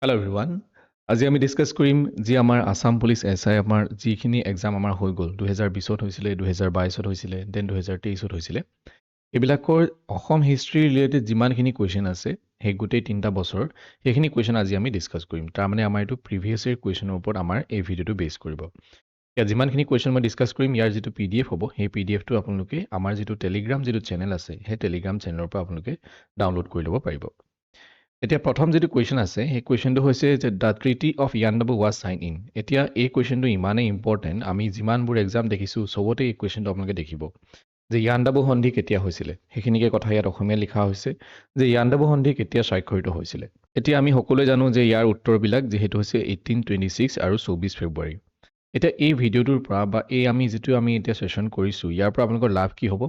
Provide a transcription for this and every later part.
Hello' everyone. আজি আমি discuss কৰিম যি আমাৰ আছাম পুলিচ এছআই আমাৰ যিখিনি এক্সাম আমাৰ হৈ গ'ল 2020ত হৈছিলে, 2022ত হৈছিলে, দেন 2023ত হৈছিলে। এইবিলাকৰ অসম হিষ্ট্ৰী ৰিলেটেড যিমানখিনি কুৱেশ্যন আছে সেই গোটেই 3টা বছৰ সেইখিনি কুৱেশ্যন আজি আমি ডিছকাছ কৰিম। তাৰমানে আমাৰ এইটো প্ৰিভিয়াছ ইয়েৰ কুৱেশ্যনৰ ওপৰত আমাৰ এই ভিডিঅ'টো বেছ কৰিব। ইয়াত যিমানখিনি কুৱেশ্যন মই ডিছকাছ কৰিম ইয়াৰ যিটো PDF হ'ব সেই PDFটো আপোনালোকে আমাৰ যিটো টেলিগ্ৰাম যিটো চেনেল আছে সেই টেলিগ্ৰাম চেনেলৰ পৰা আপোনালোকে ডাউনলোড কৰি ল'ব পাৰিব। এতিয়া প্ৰথম যিটো কুৱেশ্যন আছে সেই কুৱেশ্যনটো হৈছে যে the treaty of Yandabo was sign in. এতিয়া এই কুৱেশ্যনটো ইমানেই ইম্পৰ্টেণ্ট, আমি যিমানবোৰ এক্সাম দেখিছোঁ চবতে এই কুৱেশ্যনটো আপোনালোকে দেখিব যে ইয়াণ্ডাবু সন্ধি কেতিয়া হৈছিলে, সেইখিনিকে কথা ইয়াত অসমীয়া লিখা হৈছে যে ইয়াণ্ডাবু সন্ধি কেতিয়া স্বাক্ষৰিত হৈছিলে। এতিয়া আমি সকলোৱে জানো যে ইয়াৰ উত্তৰবিলাক যিহেতু হৈছে 1826 আৰু 24 ফেব্ৰুৱাৰী। এতিয়া এই ভিডিঅ'টোৰ পৰা বা আমি এতিয়া ছেশ্যন কৰিছোঁ ইয়াৰ পৰা আপোনালোকৰ লাভ কি হ'ব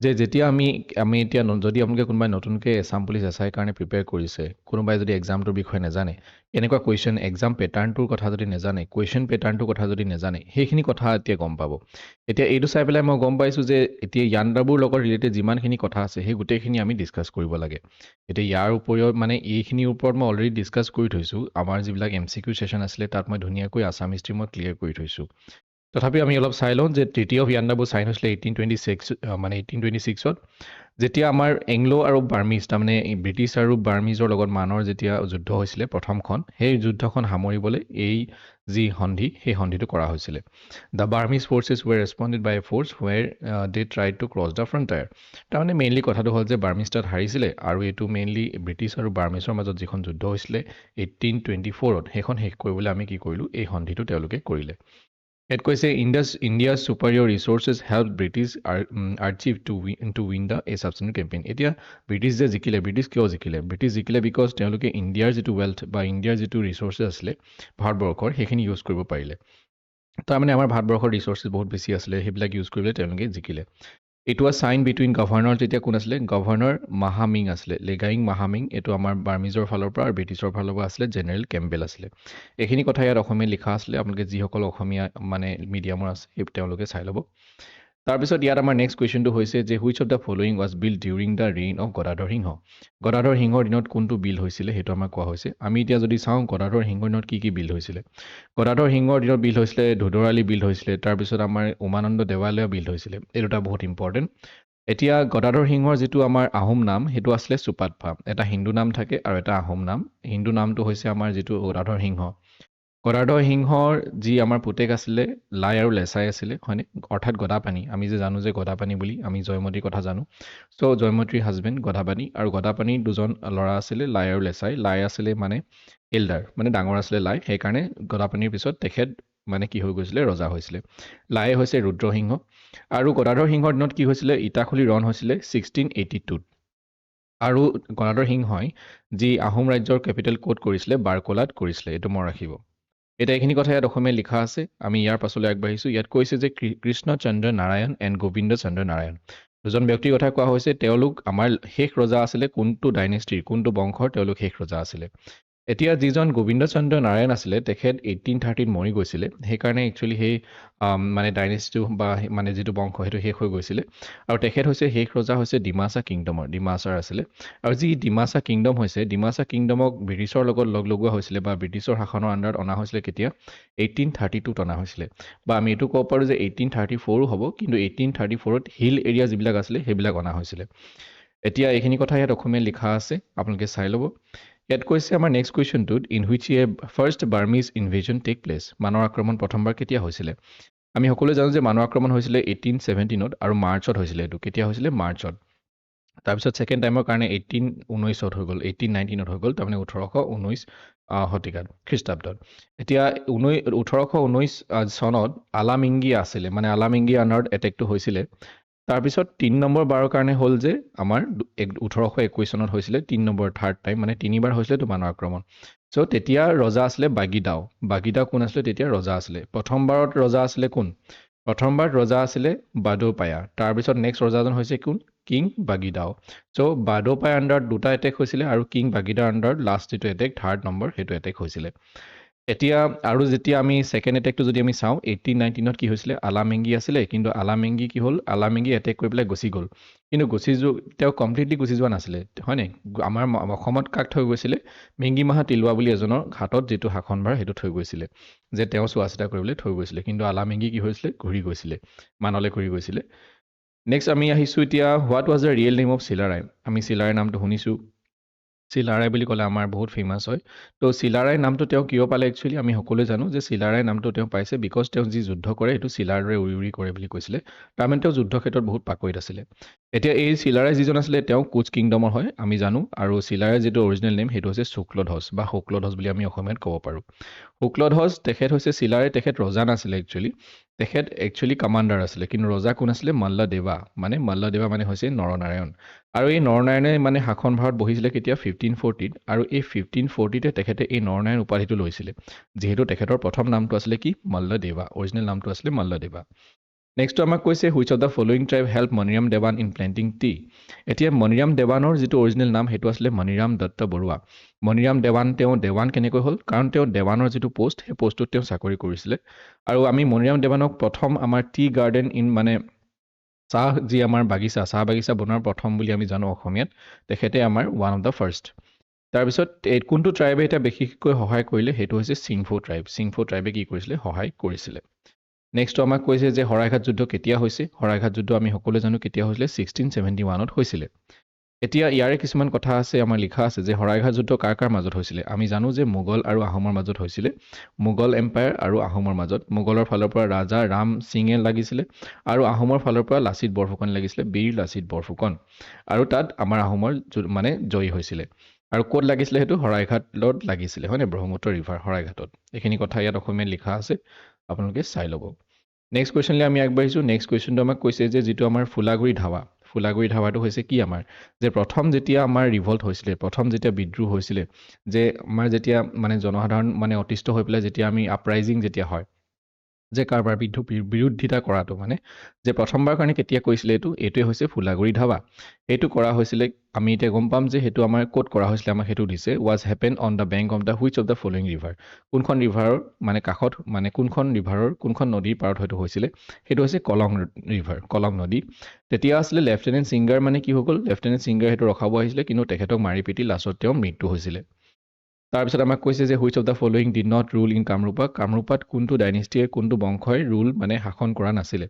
যে যেতিয়া আমি এতিয়া যদি আপোনালোকে কোনোবাই নতুনকৈ আছাম পুলিচ এছআইৰ কাৰণে প্ৰিপেয়াৰ কৰিছে, কোনোবাই যদি এক্সামটোৰ বিষয়ে নাজানে, এনেকুৱা কুৱেশ্যন এক্সাম পেটাৰ্ণটোৰ কথা যদি নাজানে, কুৱেশ্যন পেটাৰ্ণটোৰ কথা যদি নাজানে, সেইখিনি কথা এতিয়া গম পাব। এতিয়া এইটো চাই পেলাই মই গম পাইছোঁ যে এতিয়া ইয়াণ্ডাবুৰ লগত ৰিলেটেড যিমানখিনি কথা আছে সেই গোটেইখিনি আমি ডিছকাছ কৰিব লাগে। এতিয়া ইয়াৰ উপৰিও এইখিনিৰ ওপৰত মই অলৰেডি ডিছকাছ কৰি থৈছোঁ। আমাৰ যিবিলাক MCQ ছেশ্যন আছিলে তাত মই ধুনীয়াকৈ আছাম হিষ্ট্ৰী মই ক্লিয়াৰ কৰি থৈছোঁ। তথাপিও আমি অলপ চাই লওঁ যে ট্ৰিটি অফ ইয়াণ্ডাবু চাইন হৈছিলে 1826 যেতিয়া আমাৰ এংলো আৰু বাৰ্মিজ তাৰমানে ব্ৰিটিছ আৰু বাৰ্মিজৰ লগত মানৰ যেতিয়া যুদ্ধ হৈছিলে প্ৰথমখন, সেই যুদ্ধখন সামৰিবলৈ এই যি সন্ধি সেই সন্ধিটো কৰা হৈছিলে। The Burmese forces were responded by a force where they try to cross the frontier. তাৰমানে মেইনলি কথাটো হ'ল যে বাৰ্মিজ তাত হাৰিছিলে আৰু এইটো মেইনলি ব্ৰিটিছ আৰু বাৰ্মিজৰ মাজত যিখন যুদ্ধ হৈছিলে 1824ত, সেইখন শেষ কৰিবলৈ আমি কি কৰিলোঁ, এই সন্ধিটো তেওঁলোকে কৰিলে। ইয়াত কৈছে India's superior resources help British achieve to win the a subsequent campaign. এতিয়া ব্ৰিটিছ যে জিকিলে, ব্ৰিটিছ কিয় জিকিলে? ব্ৰিটিছ জিকিলে বিকজ তেওঁলোকে ইণ্ডিয়াৰ যিটো ৱেল্থ বা ইণ্ডিয়াৰ যিটো ৰিচোৰ্চেছ আছিলে ভাৰতবৰ্ষৰ, সেইখিনি ইউজ কৰিব পাৰিলে। তাৰমানে আমাৰ ভাৰতবৰ্ষৰ ৰিচোৰ্চেছ বহুত বেছি আছিলে, সেইবিলাক ইউজ কৰিবলৈ তেওঁলোকে জিকিলে। It was sign between governor, তেতিয়া কোন আছিলে? গভৰ্ণৰ মাহামিং আছিলে, লেগাইং মাহামিং। এইটো আমাৰ বাৰ্মিজৰ ফালৰ পৰা আৰু ব্ৰিটিছৰ ফালৰ পৰা আছিলে জেনেৰেল কেম্পবেল আছিলে। এইখিনি কথা ইয়াত অসমীয়া লিখা আছিলে, আপোনালোকে যিসকল অসমীয়া মিডিয়ামৰ আছে সেই তেওঁলোকে চাই ল'ব। তাৰপিছত ইয়াত আমাৰ নেক্সট কুৱেশ্যনটো হৈছে যে which of the following was build during the reign of Gadadhar Singha. Gadadhar সিংহৰ দিনত কোনটো বিল্ড হৈছিলে সেইটো আমাক কোৱা হৈছে। আমি এতিয়া যদি চাওঁ গদাধৰ সিংহৰ দিনত কি বিল্ড হৈছিলে, গদাধৰ সিংহৰ দিনত বিল্ড হৈছিলে ধুধৰালি বিল্ড হৈছিলে, তাৰপিছত আমাৰ উমানন্দ দেৱালয় বিল্ড হৈছিলে। এই দুটা বহুত ইম্পৰ্টেণ্ট। এতিয়া গদাধৰ সিংহৰ যিটো আমাৰ আহোম নাম সেইটো আছিলে চুপাতফা। এটা হিন্দু নাম থাকে আৰু এটা আহোম নাম। হিন্দু নামটো হৈছে আমাৰ যিটো গদাধৰ সিংহ। গদাধৰ সিংহৰ যি আমাৰ পুতেক আছিলে লাই আৰু লেচাই আছিলে, হয়নে? অৰ্থাৎ গদাপাণি। আমি যে জানো যে গদাপাণি বুলি, আমি জয়মতীৰ কথা জানো। চ' জয়মতীৰ হাজবেণ্ড গদাপাণি, আৰু গদাপাণিৰ দুজন ল'ৰা আছিলে লাই আৰু লেচাই। লাই আছিলে এল্ডাৰ, ডাঙৰ আছিলে লাই, সেইকাৰণে গদাপাণিৰ পিছত তেখেত কি হৈ গৈছিলে, ৰজা হৈছিলে। লাই হৈছে ৰুদ্ৰসিংহ। আৰু গদাধৰ সিংহৰ দিনত কি হৈছিলে, ইটাখুলি ৰণ হৈছিলে 1682ত। আৰু গদাধৰ সিংহই যি আহোম ৰাজ্যৰ কেপিটেল ক'ত কৰিছিলে, বাৰকলাত কৰিছিলে। এইটো মনত ৰাখিব। এতিয়া এইখিনি কথা ইয়াত অসমীয়া লিখা আছে, আমি ইয়াৰ পাছলৈ আগবাঢ়িছোঁ। ইয়াত কৈছে যে কৃষ্ণচন্দ্ৰ নাৰায়ণ এণ্ড গোবিন্দ চন্দ্ৰ নাৰায়ণ, দুজন ব্যক্তিৰ কথা কোৱা হৈছে। তেওঁলোক আমাৰ শেষ ৰজা আছিলে কোনটো ডাইনেষ্টিৰ, কোনটো বংশৰ তেওঁলোক শেষ ৰজা আছিলে। এতিয়া যিজন গোবিন্দ চন্দ্ৰ নাৰায়ণ আছিলে তেখেত 1830ত মৰি গৈছিলে, সেইকাৰণে একচুৱেলি সেই ডাইনেষ্টিটো বা যিটো বংশ সেইটো শেষ হৈ গৈছিলে। আৰু তেখেত হৈছে শেষ ৰজা হৈছে ডিমাচা কিংডমৰ, ডিমাচাৰ আছিলে। আৰু যি ডিমাচা কিংডম হৈছে, ডিমাচা কিংডমক ব্ৰিটিছৰ লগত লগ লগোৱা হৈছিলে বা ব্ৰিটিছৰ শাসনৰ আণ্ডাৰত অনা হৈছিলে কেতিয়া, 1832ত অনা হৈছিলে। বা আমি এইটো ক'ব পাৰোঁ যে 1834ও হ'ব, কিন্তু 1834ত হিল এৰিয়া যিবিলাক আছিলে সেইবিলাক অনা হৈছিলে। এতিয়া এইখিনি কথা ইয়াত অসমীয়া লিখা আছে, আপোনালোকে চাই ল'ব। ইয়াত কৈছে আমাৰ নেক্সট কুৱেশ্যনটোত in which a first Burmese invasion take place. মানৰ আক্ৰমণ প্ৰথমবাৰ কেতিয়া হৈছিলে? আমি সকলোৱে জানো যে মানৰ আক্ৰমণ হৈছিলে 1817ত আৰু মাৰ্চত হৈছিলে। এইটো কেতিয়া হৈছিলে? মাৰ্চত। তাৰপিছত ছেকেণ্ড টাইমৰ কাৰণে 1819ত হৈ গ'ল, 1819ত হৈ গ'ল, তাৰমানে 1819 শতিকাত, খ্ৰীষ্টাব্দত। এতিয়া 1819 চনত আলামিংগি আছিলে, আলামিংগি আণ্ডাৰত এটেকটো হৈছিলে। তাৰপিছত 3 নম্বৰ বাৰৰ কাৰণে হ'ল যে আমাৰ 1821 চনত হৈছিলে 3 নম্বৰ, থাৰ্ড টাইম, তিনিবাৰ হৈছিলে মানৰ আক্ৰমণ। চ' তেতিয়া ৰজা আছিলে বাগিদাও। বাগিদাও কোন আছিলে তেতিয়া? ৰজা আছিলে। প্ৰথমবাৰত ৰজা আছিলে কোন? প্ৰথমবাৰত ৰজা আছিলে বাদৌপায়া। তাৰপিছত নেক্সট ৰজাজন হৈছে কোন? কিং বাগিদাও। চ' বাদৌপায়া আণ্ডাৰত দুটা এটেক হৈছিলে আৰু কিং বাগিদাৰ আণ্ডাৰত লাষ্ট যিটো এটেক, থাৰ্ড নম্বৰ, সেইটো এটেক হৈছিলে। এতিয়া আৰু যেতিয়া আমি ছেকেণ্ড এটেকটো যদি আমি চাওঁ 1819ত কি হৈছিলে আলামেংগি আছিলে কিন্তু আলামেংগি কি হ'ল আলামেংগি এটেক কৰি পেলাই গুচি গ'ল কিন্তু তেওঁ কমপ্লিটলি গুচি যোৱা নাছিলে হয়নে আমাৰ অসমত কাক থৈ গৈছিলে মেংগি মাহা তিলুৱা বুলি এজনৰ ঘাটত যিটো শাসনভাৰ সেইটো থৈ গৈছিলে যে তেওঁ চোৱা চিতা কৰিবলৈ থৈ গৈছিলে কিন্তু আলামেংগি কি হৈছিলে ঘূৰি গৈছিলে মানলৈ ঘূৰি গৈছিলে নেক্সট আমি আহিছোঁ এতিয়া what was the real name of Chilarai আমি চিলাৰায় নামটো শুনিছোঁ চিলাৰায় বুলি ক'লে আমাৰ বহুত ফেমাছ হয় তো চিলাৰায় নামটো তেওঁ কিয় পালে একচুৱেলি আমি সকলোৱে জানো যে চিলাৰায় নামটো তেওঁ পাইছে বিকজ তেওঁ যি যুদ্ধ কৰে সেইটো চিলাৰ দৰে উৰি উৰি কৰে বুলি কৈছিলে তাৰমানে তেওঁ যুদ্ধ ক্ষেত্ৰত বহুত পাকৈত আছিলে এতিয়া এই চিলাৰায় যিজন আছিলে তেওঁ কোচ কিংডমৰ হয় আমি জানো আৰু চিলাৰায় যিটো অৰিজিনেল নেম সেইটো হৈছে শুক্লধ্বজ বা শুক্লধ্বজ বুলি আমি অসমীয়াত ক'ব পাৰোঁ শুক্লধ্বজ তেখেত হৈছে চিলাৰায় তেখেত ৰজা নাছিলে তেখেত একচুৱেলি কামাণ্ডাৰ আছিলে কিন্তু ৰজা কোন আছিলে মল্লদেৱা মানে হৈছে নৰনাৰায়ণ আৰু এই নৰনাৰায়ণে মানে শাসনভাৰত বহিছিলে কেতিয়া 1540ত আৰু এই 1540তে তেখেতে এই নৰনাৰায়ণ উপাধিটো লৈছিলে যিহেতু তেখেতৰ প্ৰথম নামটো আছিলে কি মল্লদেৱা অৰিজিনেল নামটো আছিলে মল্লদেৱা নেক্সটটো আমাক কৈছে which of the following tribe help Maniram Dewan in planting tea এতিয়া মণিৰাম দেৱানৰ যিটো অৰিজিনেল নাম সেইটো আছিলে মণিৰাম দত্ত বৰুৱা মণিৰাম দেৱান তেওঁ দেৱান কেনেকৈ হ'ল কাৰণ তেওঁ দেৱানৰ যিটো পোষ্ট সেই পোষ্টটোত তেওঁ চাকৰি কৰিছিলে আৰু আমি মণিৰাম দেৱানক প্ৰথম আমাৰ টি গাৰ্ডেন ইন মানে চাহ যি আমাৰ বাগিচা চাহ বাগিচা বনোৱাৰ প্ৰথম বুলি আমি জানো অসমীয়াত তেখেতে আমাৰ ওৱান অফ দ্য ফাৰ্ষ্ট তাৰপিছত কোনটো ট্ৰাইবে এতিয়া বিশেষকৈ সহায় কৰিলে সেইটো হৈছে চিংফো ট্ৰাইবে কি কৰিছিলে সহায় কৰিছিলে নেক্সটটো আমাক কৈছে যে শৰাইঘাট যুদ্ধ কেতিয়া হৈছে শৰাইঘাট যুদ্ধ আমি সকলোৱে জানো কেতিয়া হৈছিলে 1671ত হৈছিলে এতিয়া ইয়াৰে কিছুমান কথা আছে আমাৰ লিখা আছে যে শৰাইঘাট যুদ্ধ কাৰ মাজত হৈছিলে আমি জানো যে মোগল আৰু আহোমৰ মাজত হৈছিলে মোগল এম্পায়াৰ আৰু আহোমৰ মাজত মোগলৰ ফালৰ পৰা ৰাজা ৰাম সিঙে লাগিছিলে আৰু আহোমৰ ফালৰ পৰা লাচিত বৰফুকন লাগিছিলে বীৰ লাচিত বৰফুকন আৰু তাত আমাৰ আহোমৰ মানে জয়ী হৈছিলে আৰু ক'ত লাগিছিলে সেইটো শৰাইঘাটত লাগিছিলে হয়নে ব্ৰহ্মপুত্ৰ ৰিভাৰ শৰাইঘাটত এইখিনি কথা ইয়াত অসমীয়াত লিখা আছে আপোনালোকে চাই ল'ব নেক্সট কুৱেশ্যনলৈ আমি আগবাঢ়িছোঁ নেক্সট কুৱেশ্যনটো আমাক কৈছে যে যিটো আমাৰ ফুলাগুৰি ধাৱাটো হৈছে কি আমাৰ যে প্ৰথম যেতিয়া আমাৰ ৰিভল্ট হৈছিলে প্ৰথম যেতিয়া বিদ্ৰোহ হৈছিলে যে আমাৰ যেতিয়া মানে জনসাধাৰণ মানে অতিষ্ঠ হৈ পেলাই যেতিয়া আমি আপৰাইজিং যেতিয়া হয় যে কাৰোবাৰ বিৰোধিতা কৰাটো মানে যে প্ৰথমবাৰ কাৰণে কেতিয়া কৈছিলে এইটোৱে হৈছে ফুলাগুৰি ধাৱা এইটো কৰা হৈছিলে আমি এতিয়া গম পাম যে সেইটো আমাৰ ক'ত কৰা হৈছিলে আমাক সেইটো দিছে was happen on the bank of the which of the following river কোনখন ৰিভাৰৰ মানে কাষত মানে কোনখন নদীৰ পাৰত হয়তো হৈছিলে সেইটো হৈছে কলং নদী তেতিয়া আছিলে লেফটেনেণ্ট ছিংগাৰ মানে কি হৈ গ'ল লেফটেনেণ্ট ছিংগাৰ সেইটো ৰখাব আহিছিলে কিন্তু তেখেতক মাৰি পিটি লাষ্টত তেওঁৰ মৃত্যু হৈছিলে তাৰপিছত আমাক কৈছে যে which of the following did not rule in কামৰূপাত কোনটো ডাইনেষ্টিয়ে কোনটো বংশই ৰুল মানে শাসন কৰা নাছিলে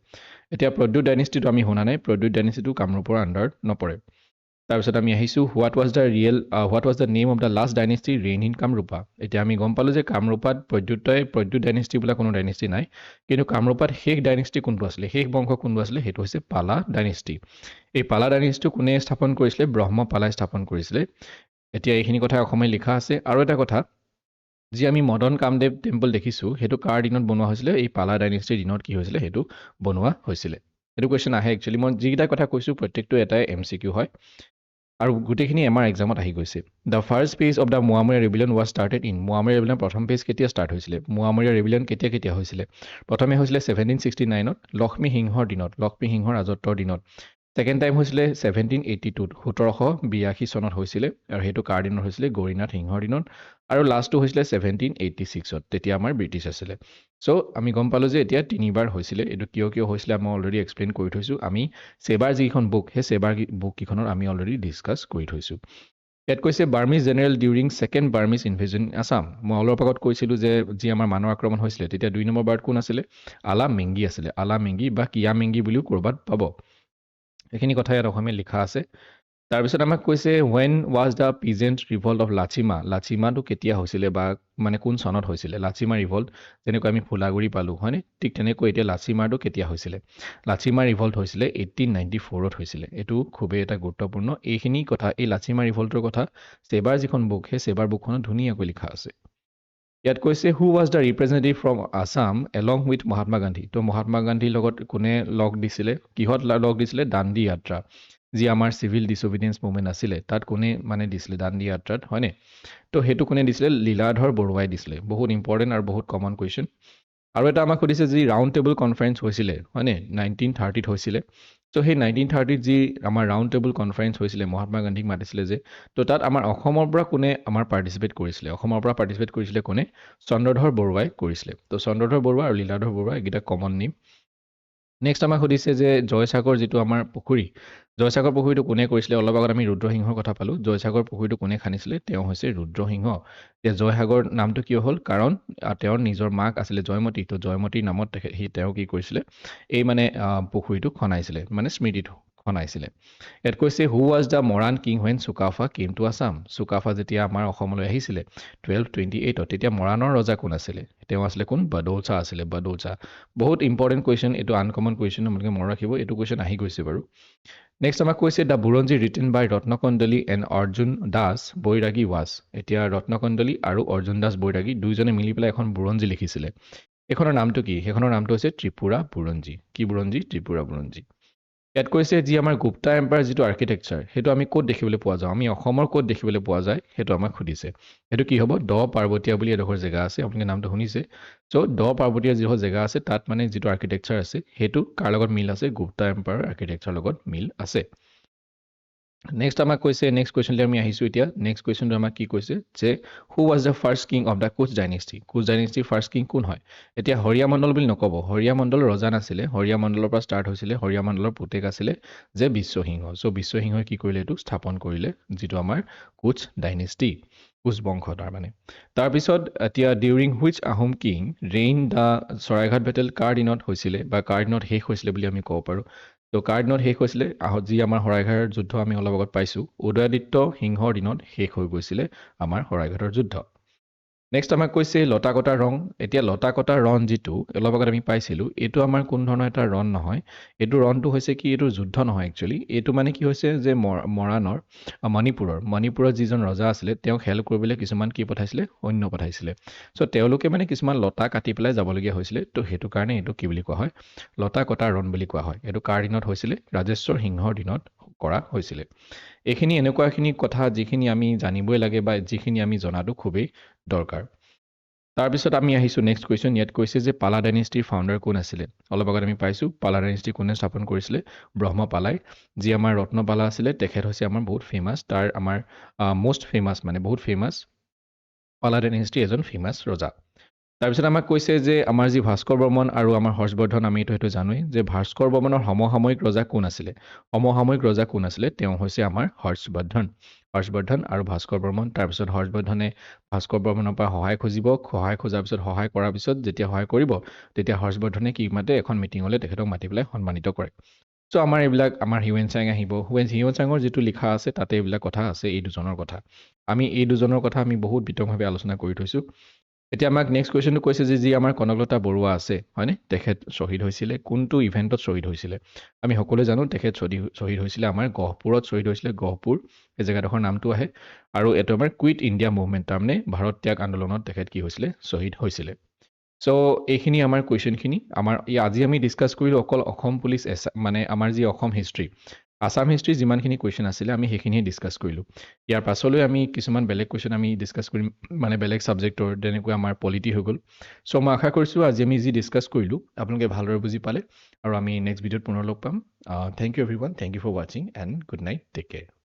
এতিয়া প্ৰদ্যুৎ ডাইনেষ্টিটো আমি শুনা নাই প্ৰদ্যুৎ ডাইনেষ্টিটো কামৰূপৰ আণ্ডাৰত নপৰে তাৰপিছত আমি আহিছোঁ what was the name of the last dynasty reign in Kamrupa এতিয়া আমি গম পালোঁ যে কামৰূপাত প্ৰদ্যুৎ ডাইনেষ্টি বোলা কোনো ডাইনেষ্টি নাই কিন্তু কামৰূপাত শেষ ডাইনেষ্টি কোনটো আছিলে শেষ বংশ কোনটো আছিলে সেইটো হৈছে পালা ডাইনেষ্টি এই পালা ডাইনেষ্টিটো কোনে স্থাপন কৰিছিলে ব্ৰহ্মপালাই স্থাপন কৰিছিলে এতিয়া এইখিনি কথা অসমীয়াত লিখা আছে আৰু এটা কথা যি আমি মদন কামদেৱ টেম্পল দেখিছোঁ সেইটো কাৰ দিনত বনোৱা হৈছিলে এই পালা ডাইনেষ্টিৰ দিনত কি হৈছিলে সেইটো বনোৱা হৈছিলে এইটো কুৱেশ্যন আহে একচুৱেলি মই যিকেইটা কথা কৈছোঁ প্ৰত্যেকটো এটাই MCQ হয় আৰু গোটেইখিনি আমাৰ এক্সামত আহি গৈছে the first phase of the Moamoria rebellion was started in Moamoria rebellion প্ৰথম পেজ কেতিয়া ষ্টাৰ্ট হৈছিলে মোৱামৰীয়া ৰেবিলিয়ন কেতিয়া হৈছিলে প্ৰথমে হৈছিলে 1769ত লক্ষ্মী সিংহৰ ৰাজত্বৰ দিনত ছেকেণ্ড টাইম হৈছিলে 1782ত 1782 চনত হৈছিলে আৰু সেইটো কাৰ দিনত হৈছিলে গৌৰীনাথ সিংহৰ দিনত আৰু লাষ্টটো হৈছিলে 1786ত তেতিয়া আমাৰ ব্ৰিটিছ আছিলে চ' আমি গম পালোঁ যে এতিয়া তিনিবাৰ হৈছিলে এইটো কিয় হৈছিলে মই অলৰেডি এক্সপ্লেইন কৰি থৈছোঁ আমি সেবাৰ যিখন বুক সেই সেবাৰ বুককেইখনত আমি অলৰেডি ডিছকাছ কৰি থৈছোঁ ইয়াত কৈছে Burmese general during second Burmese invasion in Assam মই অলপ আগত কৈছিলোঁ যে যি আমাৰ মানৰ আক্ৰমণ হৈছিলে তেতিয়া 2 নম্বৰ বাৰত কোন আছিলে আলামেংগি আছিলে আলামেংগি বা কিয়ামেংগি বুলিও ক'ৰবাত পাব এইখিনি কথা ইয়াত অসমীয়াত লিখা আছে তাৰপিছত আমাক কৈছে when was the peasant revolt of লাচিমাটো কেতিয়া হৈছিলে বা মানে কোন চনত হৈছিলে লাচিমা ৰিভল্ট যেনেকৈ আমি ফুলাগুৰি পালোঁ হয়নে ঠিক তেনেকৈ এতিয়া লাচিমাৰটো কেতিয়া হৈছিলে লাচিমা ৰিভল্ট হৈছিলে 1894ত হৈছিলে এইটো খুবেই এটা গুৰুত্বপূৰ্ণ এইখিনি কথা এই লাচিমা ৰিভল্টৰ কথা সেবাৰ যিখন বুক সেই সেবাৰ বুকখনত ধুনীয়াকৈ লিখা আছে ইয়াত কৈছে who was the representative from Assam along with Mahatma Gandhi তো মহাত্মা গান্ধীৰ লগত কোনে লগ দিছিলে কিহত লগ দিছিলে দাণ্ডি যাত্ৰা যি আমাৰ চিভিল ডিছঅবিডিয়েঞ্চ মুভমেণ্ট আছিলে তাত কোনে মানে দিছিলে দাণ্ডি যাত্ৰাত হয়নে তো সেইটো কোনে দিছিলে লীলাধৰ বৰুৱাই দিছিলে বহুত ইম্পৰ্টেণ্ট আৰু বহুত কমন কুৱেশ্যন আৰু এটা আমাক সুধিছে যি ৰাউণ্ড টেবল কনফাৰেঞ্চ হৈছিলে হয়নে 1930ত হৈছিলে চ' সেই 1930 যি আমাৰ ৰাউণ্ড টেবুল কনফাৰেঞ্চ হৈছিলে মহাত্মা গান্ধীক মাতিছিলে যে তো তাত আমাৰ অসমৰ পৰা কোনে আমাৰ পাৰ্টিচিপেট কৰিছিলে অসমৰ পৰা পাৰ্টিচিপেট কৰিছিলে কোনে চন্দ্ৰধৰ বৰুৱাই কৰিছিলে তো চন্দ্ৰধৰ বৰুৱা আৰু লীলাধৰ বৰুৱা এইকেইটা কমন নেম নেক্সট আমাক সুধিছে যে জয়সাগৰ যিটো আমাৰ পুখুৰী জয়সাগৰ পুখুৰীটো কোনে কৰিছিলে অলপ আগত আমি ৰুদ্ৰসিংহৰ কথা পালোঁ জয়সাগৰ পুখুৰীটো কোনে খান্দিছিলে তেওঁ হৈছে ৰুদ্ৰসিংহ এতিয়া জয়সাগৰ নামটো কিয় হ'ল কাৰণ তেওঁৰ নিজৰ মাক আছিলে জয়মতী তো জয়মতীৰ নামত তেওঁ কি কৰিছিলে এই মানে পুখুৰীটো খনাইছিলে মানে স্মৃতিটো খনাইছিলে ইয়াত কৈছে who was the Moran king when Sukaphaa came to Assam Sukaphaa যেতিয়া আমাৰ অসমলৈ আহিছিলে 1228 তেতিয়া মৰাণৰ ৰজা কোন আছিলে তেওঁ আছিলে কোন বডৌচা আছিলে বডৌচা বহুত ইম্পৰ্টেণ্ট কুৱেশ্যন এইটো আনকমন কুৱেশ্যন আপোনালোকে মনত ৰাখিব এইটো কুৱেশ্যন আহি গৈছে বাৰু নেক্সট আমাক কৈছে the Buranji written by Ratnakandali and Arjun Das Bairagi was এতিয়া ৰত্নকণ্ডলী আৰু অৰ্জুন দাস বৈৰাগী দুইজনে মিলি পেলাই এখন বুৰঞ্জী লিখিছিলে এইখনৰ নামটো কি সেইখনৰ নামটো হৈছে ত্ৰিপুৰা বুৰঞ্জী কি বুৰঞ্জী ত্ৰিপুৰা বুৰঞ্জী ইয়াত কৈছে যি আমাৰ গুপ্তা এম্পায়াৰ যিটো আৰ্কিটেকচাৰ সেইটো আমি ক'ত দেখিবলৈ পোৱা যাওঁ আমি অসমৰ ক'ত দেখিবলৈ পোৱা যায় সেইটো আমাক সুধিছে সেইটো কি হ'ব দ পাৰ্বতীয়া বুলি এডোখৰ জেগা আছে আপোনালোকে নামটো শুনিছে চ' দ পাৰ্বতীয়া যিডোখৰ জেগা আছে তাত মানে যিটো আৰ্কিটেকচাৰ আছে সেইটো কাৰ লগত মিল আছে গুপ্তা এম্পায়াৰ আৰ্কিটেকচাৰ লগত মিল আছে নেক্সট আমাক কৈছে নেক্সট কুৱেশ্যনলৈ আমি আহিছোঁ এতিয়া নেক্সট কুৱেশ্যনটো আমাক কি কৈছে যে who was the first king of the Koch dynasty Koch ডাইনেষ্টিৰ ফাৰ্ষ্ট কিং কোন হয় এতিয়া হৰিয়া মণ্ডল বুলি নক'ব হৰিয়া মণ্ডল ৰজা নাছিলে হৰিয়া মণ্ডলৰ পৰা ষ্টাৰ্ট হৈছিলে হৰিয়া মণ্ডলৰ পুতেক আছিলে যে বিশ্বসিংহ চ' বিশ্বসিংহই কি কৰিলে এইটো স্থাপন কৰিলে যিটো আমাৰ কোচ ডাইনেষ্টি কোচ বংশ তাৰমানে তাৰপিছত এতিয়া during which Ahom king reign the Saraighat battle কাৰ দিনত হৈছিলে বা কাৰ দিনত শেষ হৈছিলে বুলি আমি ক'ব পাৰোঁ তো কাৰ দিনত শেষ হৈছিলে যি আমাৰ শৰাইঘাটৰ যুদ্ধ আমি অলপ আগত পাইছোঁ উদয়াদিত্য সিংহৰ দিনত শেষ হৈ গৈছিলে আমাৰ শৰাইঘাটৰ যুদ্ধ নেক্সট আমাক কৈছে লতা কটা ৰং এতিয়া লতা কটা ৰণ যিটো অলপ আগত আমি পাইছিলোঁ এইটো আমাৰ কোনো ধৰণৰ এটা ৰণ নহয় এইটো ৰণটো হৈছে কি এইটো যুদ্ধ নহয় একচুৱেলি এইটো মানে কি হৈছে যে মৰাণৰ মণিপুৰৰ যিজন ৰজা আছিলে তেওঁক হেল্প কৰিবলৈ কিছুমান কি পঠাইছিলে সৈন্য পঠাইছিলে চ' তেওঁলোকে মানে কিছুমান লতা কাটি পেলাই যাবলগীয়া হৈছিলে তো সেইটো কাৰণে এইটো কি বুলি কোৱা হয় লতা কটা ৰণ বুলি কোৱা হয় এইটো কাৰ দিনত হৈছিলে ৰাজেশ্বৰ সিংহৰ দিনত কৰা হৈছিলে এইখিনি এনেকুৱাখিনি কথা যিখিনি আমি জানিবই লাগে বা যিখিনি আমি জনাটো খুবেই দৰকাৰ তাৰপিছত আমি আহিছোঁ নেক্সট কুৱেশ্যন ইয়াত কৈছে যে পালা ডাইনেষ্টিৰ ফাউণ্ডাৰ কোন আছিলে অলপ আগত আমি পাইছোঁ পালা ডাইনেষ্টি কোনে স্থাপন কৰিছিলে ব্ৰহ্মপালাই যি আমাৰ ৰত্নপালা আছিলে তেখেত হৈছে আমাৰ বহুত ফেমাছ তাৰ আমাৰ মষ্ট ফেমাছ মানে বহুত ফেমাছ পালা ডাইনেষ্টি এজন ফেমাছ ৰজা তাৰপিছত আমাক কৈছে যে আমাৰ যি ভাস্কৰ বৰ্মন আৰু আমাৰ হৰ্ষবৰ্ধন আমি সেইটো জানোৱেই যে ভাস্কৰ বৰ্মনৰ সমসাময়িক ৰজা কোন আছিলে সমসাময়িক ৰজা কোন আছিলে তেওঁ হৈছে আমাৰ হৰ্ষবৰ্ধন আৰু ভাস্কৰ বৰ্মন তাৰপিছত হৰ্ষবৰ্ধনে ভাস্কৰ বৰ্মনৰ পৰা সহায় খুজিব সহায় খোজাৰ পিছত সহায় কৰাৰ পিছত যেতিয়া সহায় কৰিব তেতিয়া হৰ্ষবৰ্ধনে কি মাতে এখন মিটিঙলৈ তেখেতক মাতি পেলাই সন্মানিত কৰে চ' আমাৰ এইবিলাক আমাৰ হিউৱেন চাং আহিব হিউৱেন চাঙৰ যিটো লিখা আছে তাতে এইবিলাক কথা আছে এই দুজনৰ কথা আমি এই দুজনৰ কথা আমি বহুত বিতংভাৱে আলোচনা কৰি থৈছোঁ এতিয়া আমাক নেক্সট কুৱেশ্যনটো কৈছে যে যি আমাৰ কনকলতা বৰুৱা আছে হয়নে তেখেত শ্বহীদ হৈছিলে কোনটো ইভেণ্টত শ্বহীদ হৈছিলে আমি সকলোৱে জানো তেখেত শ্বহীদ হৈছিলে আমাৰ গহপুৰত শ্বহীদ হৈছিলে গহপুৰ এই জেগাডোখৰ নামটো আহে আৰু এইটো আমাৰ কুইট ইণ্ডিয়া মুভমেণ্ট তাৰমানে ভাৰত ত্যাগ আন্দোলনত তেখেত কি হৈছিলে শ্বহীদ হৈছিলে চ' এইখিনি আমাৰ কুৱেশ্যনখিনি আমাৰ আজি আমি ডিছকাছ কৰিলোঁ অকল অসম পুলিচ মানে আমাৰ যি অসম হিষ্ট্ৰী আছাম হিষ্ট্ৰী যিমানখিনি কুৱেশ্যন আছিলে আমি সেইখিনিয়ে ডিছকাছ কৰিলোঁ ইয়াৰ পাছলৈ আমি কিছুমান বেলেগ কুৱেশ্যন আমি ডিছকাছ কৰিম মানে বেলেগ ছাবজেক্টৰ যেনেকৈ আমাৰ পলিটি হৈ গ'ল চ' মই আশা কৰিছোঁ আজি আমি যি ডিছকাছ কৰিলোঁ আপোনালোকে ভালদৰে বুজি পালে আৰু আমি নেক্সট ভিডিঅ'ত পুনৰ লগ পাম thank you everyone thank you for ৱাচিং and good night take care